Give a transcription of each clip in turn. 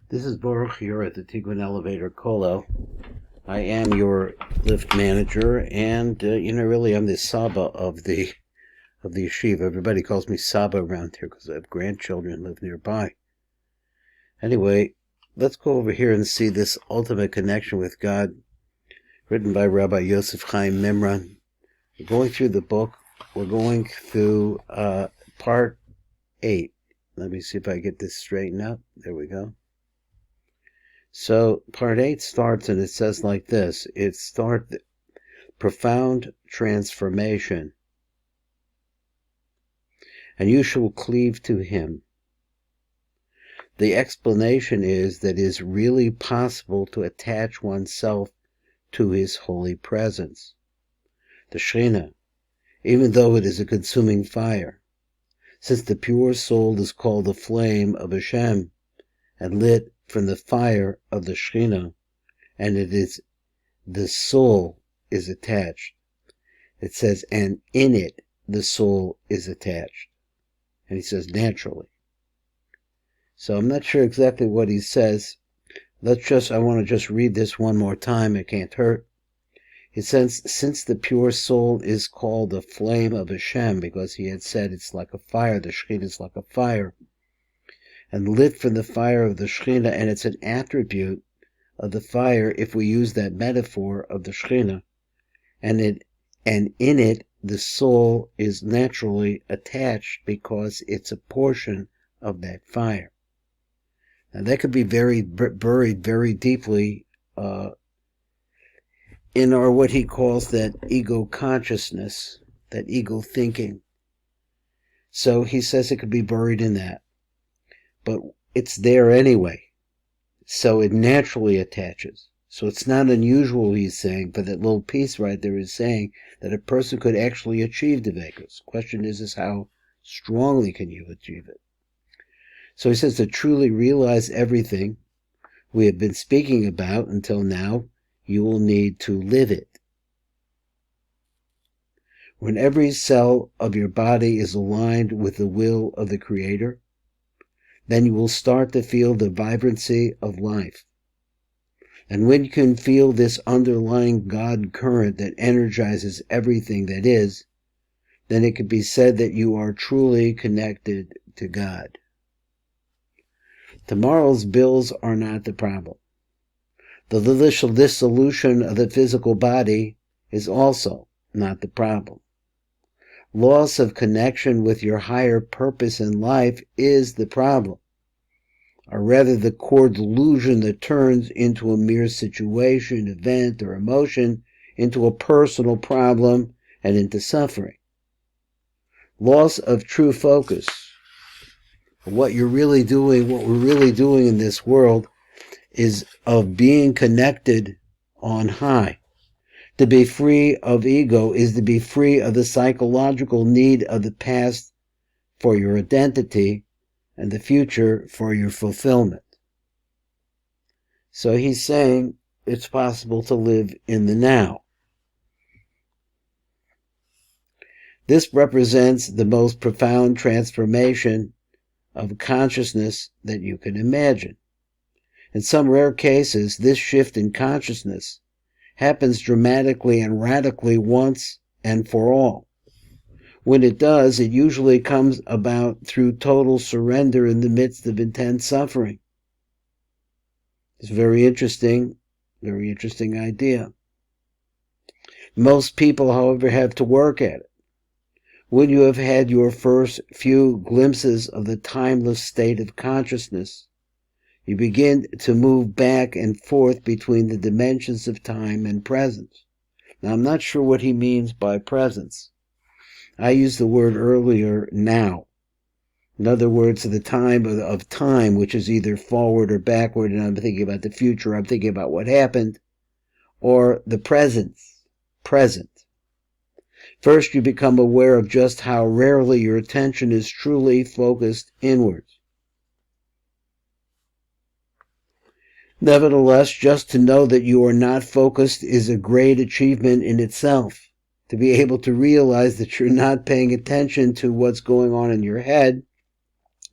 This is Baruch here at the Tikkun Elevator Kollel. I am your lift manager, and really, I'm the Saba of the yeshiva. Everybody calls me Saba around here because I have grandchildren who live nearby. Anyway, let's go over here and see this ultimate connection with God, written by Rabbi Yosef Chaim Mimran. We're going through the book. We're going through part 8. Let me see if I get this straightened up. There we go. So part 8 starts, and it says like this. It starts, profound transformation, and you shall cleave to him. The explanation is that it is really possible to attach oneself to his holy presence, the Shekhinah, even though it is a consuming fire, since the pure soul is called the flame of Hashem and lit from the fire of the Shekhinah, and it is the soul is attached. It says, and in it the soul is attached. And he says, naturally. So I'm not sure exactly what he says. I want to just read this one more time. It can't hurt. It says, since the pure soul is called the flame of Hashem, because he had said it's like a fire, the Shekhinah is like a fire, and lit from the fire of the Shekhinah, and it's an attribute of the fire, if we use that metaphor of the Shekhinah, and in it the soul is naturally attached because it's a portion of that fire. Now that could be buried very deeply in our what he calls that ego consciousness, that ego thinking. So he says it could be buried in that. But it's there anyway. So it naturally attaches. So it's not unusual, he's saying, but that little piece right there is saying that a person could actually achieve Dvekus. The question is how strongly can you achieve it? So he says to truly realize everything we have been speaking about until now, you will need to live it. When every cell of your body is aligned with the will of the Creator, then you will start to feel the vibrancy of life. And when you can feel this underlying God current that energizes everything that is, then it can be said that you are truly connected to God. Tomorrow's bills are not the problem. The dissolution of the physical body is also not the problem. Loss of connection with your higher purpose in life is the problem, or rather the core delusion that turns into a mere situation, event, or emotion into a personal problem and into suffering. Loss of true focus. What you're really doing, what we're really doing in this world is of being connected on high. To be free of ego is to be free of the psychological need of the past for your identity and the future for your fulfillment. So he's saying it's possible to live in the now. This represents the most profound transformation of consciousness that you can imagine. In some rare cases, this shift in consciousness happens dramatically and radically once and for all. When it does, it usually comes about through total surrender in the midst of intense suffering. It's a very interesting idea. Most people, however, have to work at it. When you have had your first few glimpses of the timeless state of consciousness, you begin to move back and forth between the dimensions of time and presence. Now, I'm not sure what he means by presence. I used the word earlier, now. In other words, the time of time, which is either forward or backward, and I'm thinking about the future, I'm thinking about what happened, or the present. First, you become aware of just how rarely your attention is truly focused inwards. Nevertheless, just to know that you are not focused is a great achievement in itself. To be able to realize that you're not paying attention to what's going on in your head,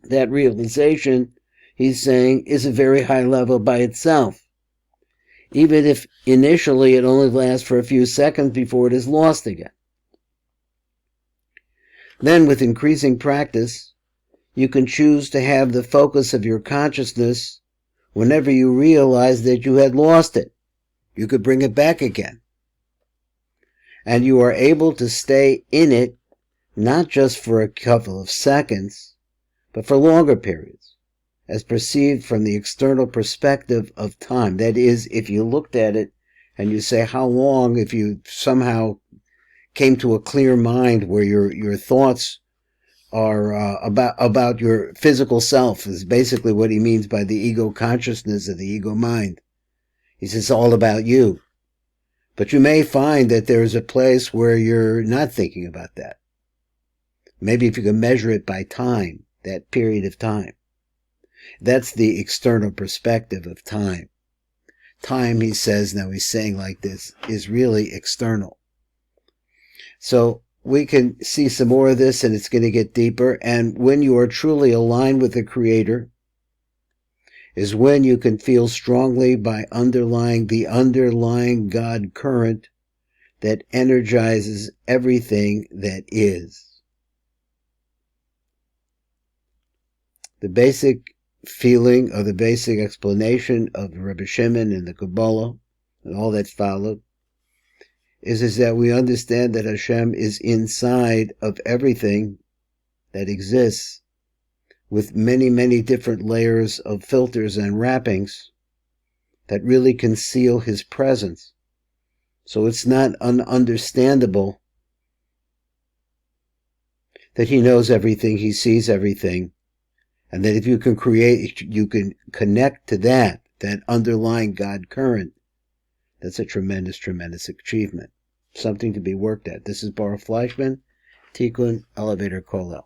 that realization he's saying, is a very high level by itself, even if initially it only lasts for a few seconds before it is lost again. Then, with increasing practice, you can choose to have the focus of your consciousness whenever you realize that you had lost it. You could bring it back again. And you are able to stay in it, not just for a couple of seconds, but for longer periods, as perceived from the external perspective of time. That is, if you looked at it and you say how long, if you somehow came to a clear mind where your thoughts are about your physical self, is basically what he means by the ego consciousness or the ego mind. He says it's all about you. But you may find that there's a place where you're not thinking about that. Maybe if you can measure it by time, that period of time. That's the external perspective of time. Time, he says, now he's saying like this, is really external. So we can see some more of this, and it's going to get deeper. And when you are truly aligned with the Creator, is when you can feel strongly by the underlying God current that energizes everything that is. The basic feeling or the basic explanation of Rebbe Shimon and the Kabbalah and all that followed is that we understand that Hashem is inside of everything that exists, with many, many different layers of filters and wrappings that really conceal his presence. So it's not ununderstandable that he knows everything, he sees everything, and that if you can connect to that underlying God current, that's a tremendous, tremendous achievement. Something to be worked at. This is Baruch Fleischman, Tikkun Elevator Kollel.